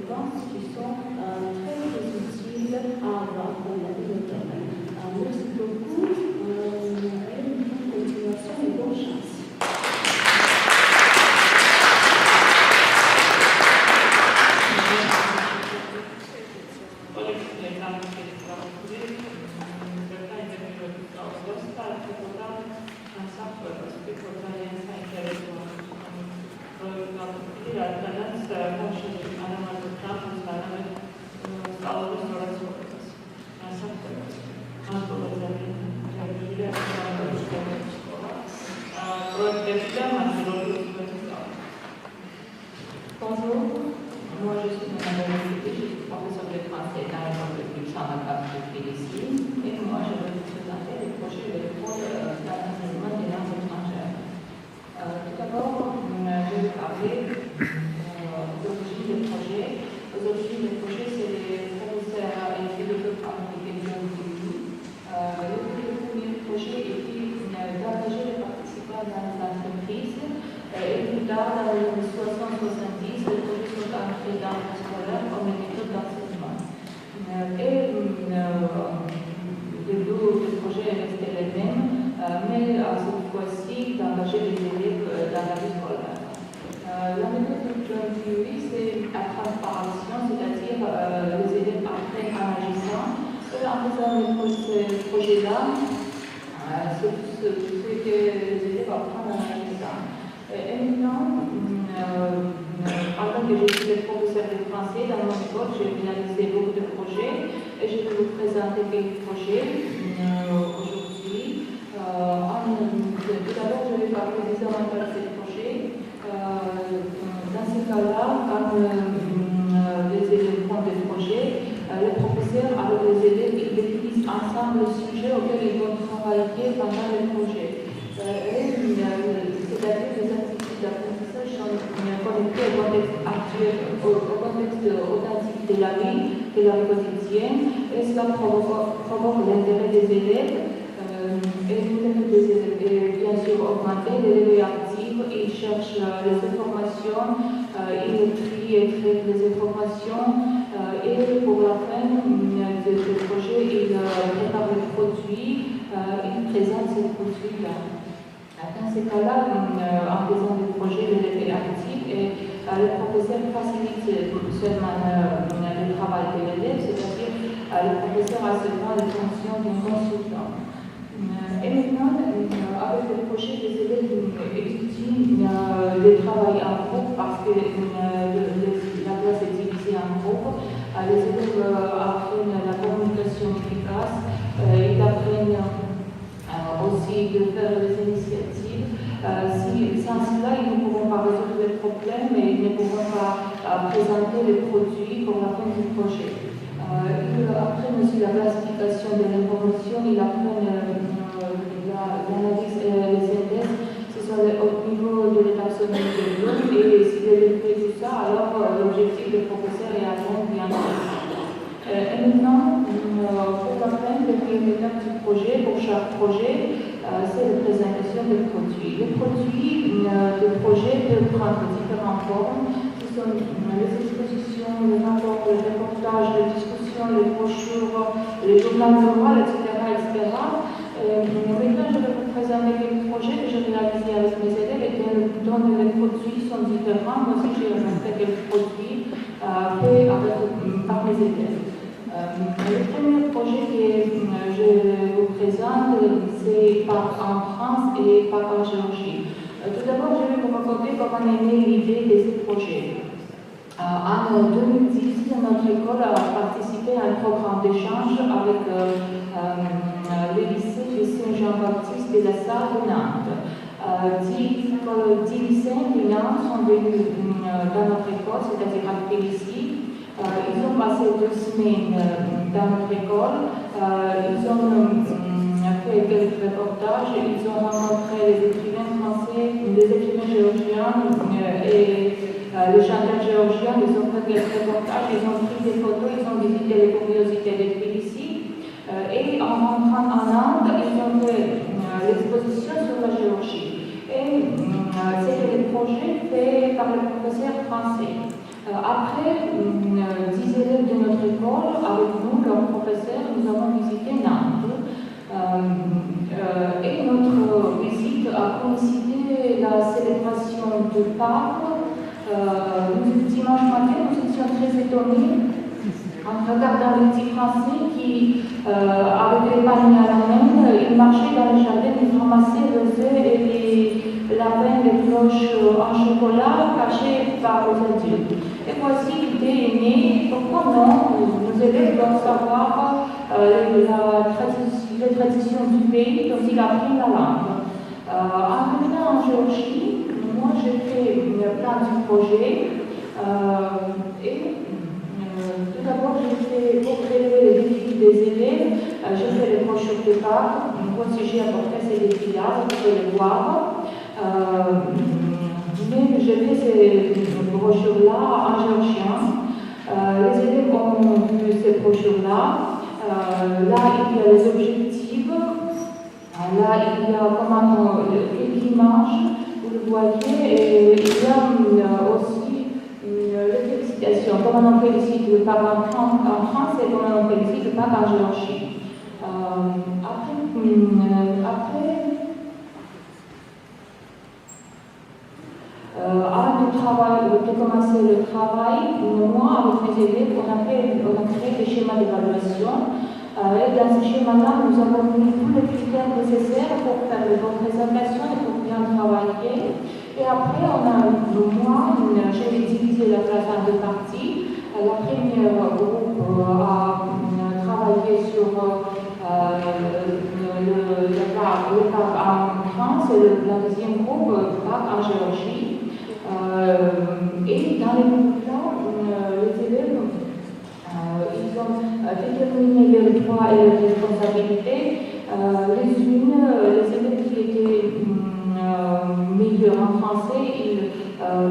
pense qui sont très utiles à avoir pour la bibliothèque. Merci beaucoup et bonne continuation et bonne chance. Bonjour, moi je suis Madame Bénédicte, je suis professeure de français dans l'école de Buchan-Macab de Félicie et moi je vais vous présenter le projet de l'école d'enseignement des langues étrangères. Tout d'abord, je vais parler des origines du projet. Les origines du projet, c'est les professeurs et philosophes américains de l'Union. Le premier projet était d'engager les participants dans les entreprises. Et plus tard, dans les années 60-70, les projets sont entrés dans le scolaire comme une méthode d'enseignement. Et le but du projet est resté le même, mais cette fois-ci d'engager les élèves dans la vie scolaire. La méthode de John Dewey, c'est la transpiration, c'est-à-dire les élèves apprennent en agissant. Et en faisant ce projet-là, c'est ce que les élèves apprennent en agissant. Et maintenant, pendant que je suis professeur de français dans mon école, j'ai réalisé beaucoup de projets et je vais vous présenter quelques projets aujourd'hui. Tout d'abord, je vais parler des avantages de ces projets. Dans ce cas-là, quand les élèves font des projets, les professeurs avec les élèves ils définissent ensemble le sujet auquel ils vont travailler pendant le projet. C'est-à-dire les activités d'apprentissage sont connectées au contexte actuel, au contexte authentique de la vie quotidienne, et cela provoque l'intérêt des élèves. Et l'intérêt des élèves est bien sûr augmenté, l'élève est actif, il cherche les informations, il trie et traite les informations, et pour la fin du projet, il prépare les produits, il présente ces produits-là. Dans ces cas-là, en faisant des projets, l'élève est actif et le professeur facilite seulement le travail de l'élève, c'est-à-dire le professeur a seulement les fonctions d'un consultant. Et maintenant, avec le projet, les élèves étudient le travail en groupe parce que la classe est divisée en groupe. Les élèves apprennent la communication efficace, ils apprennent aussi de faire les initiatives. Sans cela, ils ne pourront pas résoudre les problèmes et ils ne pourront pas présenter les produits pour la fin du projet. Ils apprennent aussi la classification de l'information, ils apprennent l'analyse et les synthèses. Ce sont les hauts niveaux de la taxonomie de Bloom et si l'élève fait tout ça, alors l'objectif du professeur est atteint bien sûr. Et maintenant, pour la fin, la première étape du projet, pour chaque projet, c'est la présentation des produits. Les produits du projet peuvent prendre différentes formes. Ce sont les expositions, les rapports, les reportages, les discussions, les brochures, les journaux oraux, etc. Maintenant, je vais vous présenter quelques projets que j'ai réalisés avec mes élèves et dont les produits sont différents. Moi aussi, j'ai fait quelques produits faits par mes élèves. Le premier projet que je vous présente, c'est en France et en Géorgie. Tout d'abord, je vais vous raconter comment est née l'idée de ce projet. En 2010, notre école a participé à un programme d'échange avec le lycée de Saint-Jean-Baptiste de la Salle de Nantes. 10 lycéens de Nantes sont venus dans notre école, c'est-à-dire à Félicie. Ils ont passé 2 semaines dans notre école, ils ont fait quelques reportages, ils ont rencontré les écrivains français, les écrivains géorgiens et les chanteurs géorgiens, ils ont fait quelques reportages, ils ont pris des photos, ils ont visité les curiosités de Tbilissi et en rentrant en Nantes, ils ont fait l'exposition sur la Géorgie. Et c'était le projet fait par le professeur français. Après, 10 élèves de notre école, avec nous, leur professeur, nous avons visité Nantes. Et notre visite a coïncidé la célébration de Pâques. Dimanche matin, nous étions très étonnés en regardant le petit français qui, avec les paniers à la main, il marchait dans le jardin, il ramassait les œufs et les lapins, les cloches en chocolat cachés par les adultes. Et voici l'idée est née, pourquoi non, nos élèves doivent savoir les traditions du pays dont il apprend la langue. En revenant en Géorgie, moi j'ai fait plein de projets tout d'abord, pour prélever les défis des élèves, j'ai fait les brochures de Pâques. Voici, j'ai apporté ces défis-là, vous pouvez les voir. Mais j'ai fait ces brochures-là en géorgien. Les élèves ont vu ces brochures-là. Là, il y a les objectifs. Là, il y a comment quelques images, vous le voyez. Et il y a aussi les félicitations, comment on félicite le Pâques en France et comment on félicite le Pâques en Géorgie. Avant de commencer le travail, moi, avec mes élèves, on a créé des schémas d'évaluation. Et dans ce schéma-là, nous avons mis tous les critères nécessaires pour faire de bonnes présentations et pour bien travailler. Et après, j'ai divisé la classe en deux parties. La première groupe a travaillé sur le Pâques en France et la deuxième groupe, Pâques en Géorgie. Et dans les groupes-là, les élèves, ils ont déterminé leurs droits et leurs responsabilités. Les élèves qui étaient meilleurs en français, ils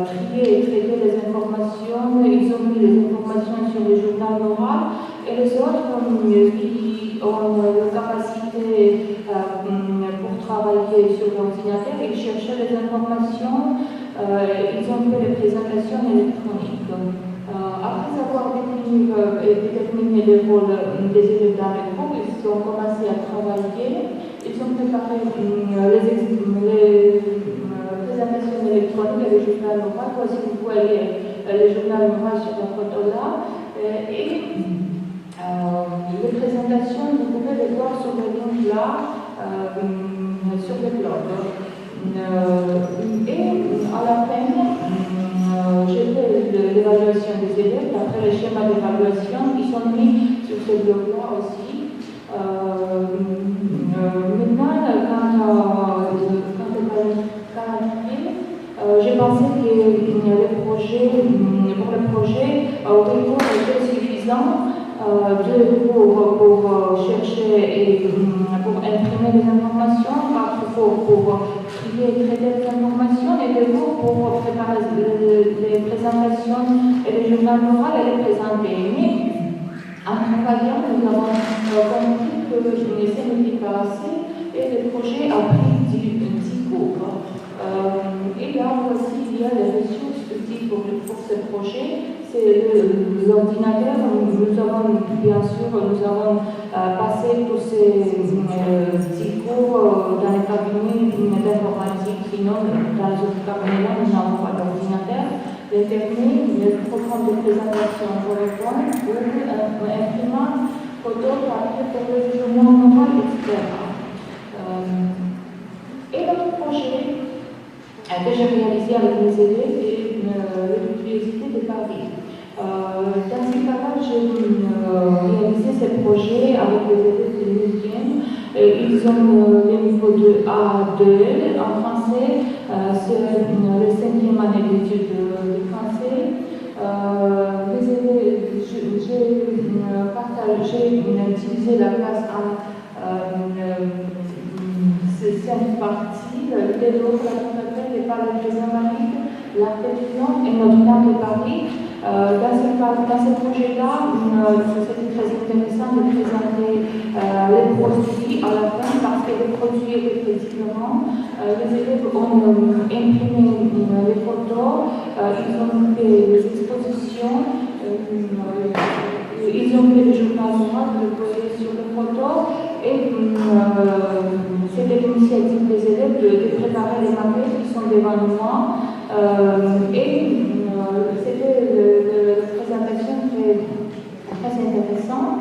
triaient et traitaient les informations, ils ont mis les informations sur le journal oral, et les autres qui ont la capacité pour travailler sur l'ordinateur, ils cherchaient les informations, ils ont fait les présentations électroniques. Après avoir déterminé le rôle des élèves dans les groupes, ils ont commencé à travailler. Ils ont préparé les présentations électroniques et le journal oral. Voici, vous voyez le journal oral sur la photo là. Et les présentations, vous pouvez les voir sur le link là, sur le blog. Et à la fin, j'ai fait l'évaluation des élèves. Après les schémas d'évaluation, ils sont mis sur ce blog-là aussi. Maintenant, j'ai pensé que pour le projet, au niveau était suffisant pour chercher et pour imprimer les informations, pour trier et traiter les informations, et de pour préparer les présentations et les journaux moraux et les présenter. Mais en travaillant, nous avons compris que ce n'était pas assez et le projet a pris 10 cours. Et là aussi, il y a les ressources utiles pour ce projet. C'est l'ordinateur. Nous avons, bien sûr, passé tous ces 10 cours dans les cabinets d'informatique. Sinon, dans les autres cabinets, nous n'avons pas d'ordinateur. Les techniques, le programme de présentation PowerPoint, imprimante, photo, papier pour le journal normal, etc. Et l'autre projet que j'ai réalisé avec mes élèves est l'Université de Paris. Dans ce cas-là, j'ai réalisé ce projet avec les élèves de 9e. Ils ont le niveau de A2 en français, c'est le 5e année d'études de français. Les élèves, j'ai utilisé la classe en 5 parties. Le développement, la partie, la pétition et notre langue de Paris. Dans ce projet-là, c'était très intéressant de présenter les produits à la fin parce que les produits étaient très différents. Les élèves ont imprimé les photos, ils ont fait les expositions, ils ont fait le journal noir, le projet sur les photos, et c'était l'initiative des élèves de préparer les maquettes qui sont devant moi. C'était la présentation très intéressante.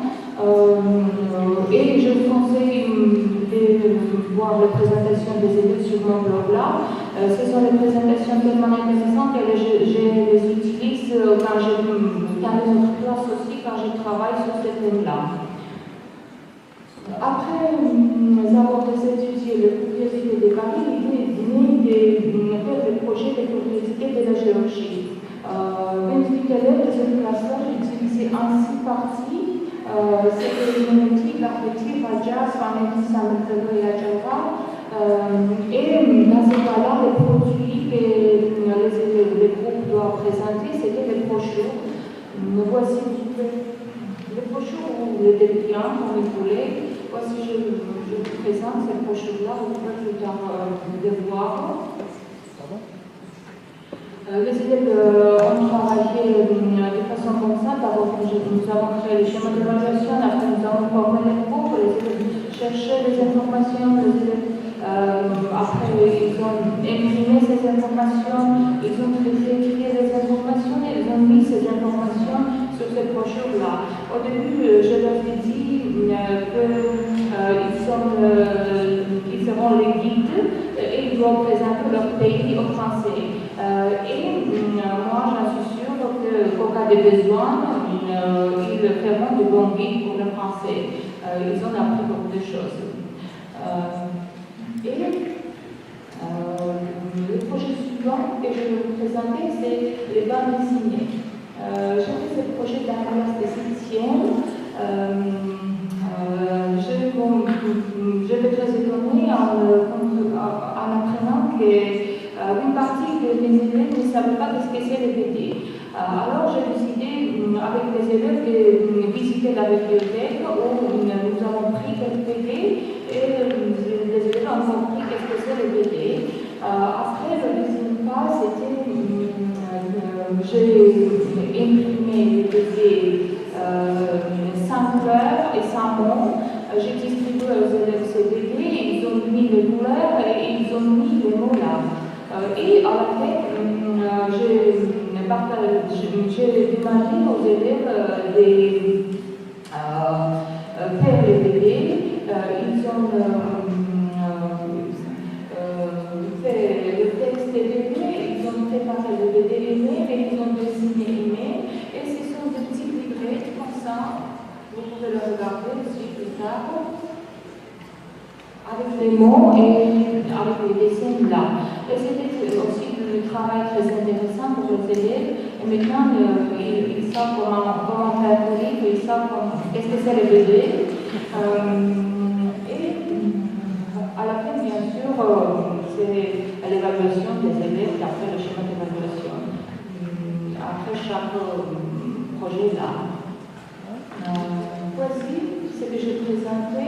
Et je vous conseille de voir la présentation des élèves sur mon blog là. Ce sont des présentations tellement intéressantes que je les utilise dans les autres classes aussi, quand je travaille sur ce thème-là. Après avoir étudié la curiosité des Paris, l'idée est née de faire des projets de curiosité de la géologie. 28 élèves de cette classe-là, j'ai utilisé en 6 parties. C'était les génétiques, l'archétype, Raja, Swamétis, Sametrelo et Ajava. Et dans ce cas-là, les produits que les groupes doivent présenter, c'était les brochures. Voici les brochures ou les dépliants, comme vous voulez. Voici, je vous présente ces brochures-là, vous pouvez plus tard les voir. Les élèves ont travaillé de façon comme ça. D'abord, nous avons créé le schéma d'évaluation, après nous avons formé les groupes, les élèves cherchaient les informations, les élèves, après ils ont imprimé ces informations, ils ont écrit les informations et ils ont mis ces informations sur ces brochures-là. Au début, je leur ai dit qu'ils seront les guides et ils doivent présenter leur pays au français. Moi, j'en suis sûre qu'au cas de besoin, ils feront de bons guides pour le français. Ils ont appris beaucoup de choses. Le projet suivant que je vais vous présenter, c'est les bandes dessinées. J'ai fait ce projet de la classe de 7e. Je vais très étonnée en apprenant qu'une partie des élèves ne savaient pas ce que c'est le BD. Alors j'ai décidé avec les élèves de visiter la bibliothèque où nous avons pris quelques BD et les élèves ont compris qu'est-ce que c'est le BD. Après, le deuxième pas, c'était j'ai imprimé les BD sans couleur et sans mots. J'ai distribué aux élèves ces BD, ils ont mis les couleurs et ils ont mis les mots là. Et à la fin, j'ai demandé aux élèves de faire les BD. Ils ont fait le texte des BD, ils ont préparé le BD aimé et ils ont dessiné aimé. Et ce sont des petits livrets comme ça. Vous pouvez le regarder aussi plus tard. Avec les mots et avec les dessins là. Et c'était aussi du travail très intéressant pour les élèves. Et maintenant, ils savent comment faire le livre, ils savent qu'est-ce que c'est le BD. Et à la fin, bien sûr, c'est l'évaluation des élèves et après le schéma d'évaluation. Après chaque projet là. Voici ce que j'ai présenté.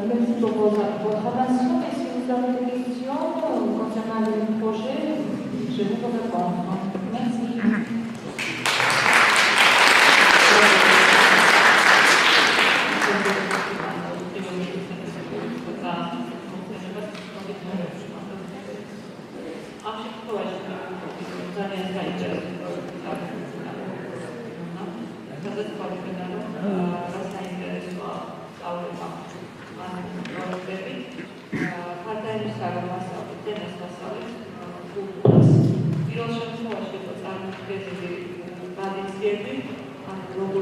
Merci pour votre attention et si vous avez des questions concernant le projet, je vais vous répondre. Merci. Bilo sam moći, to sam vezali radi svijetu, a drugo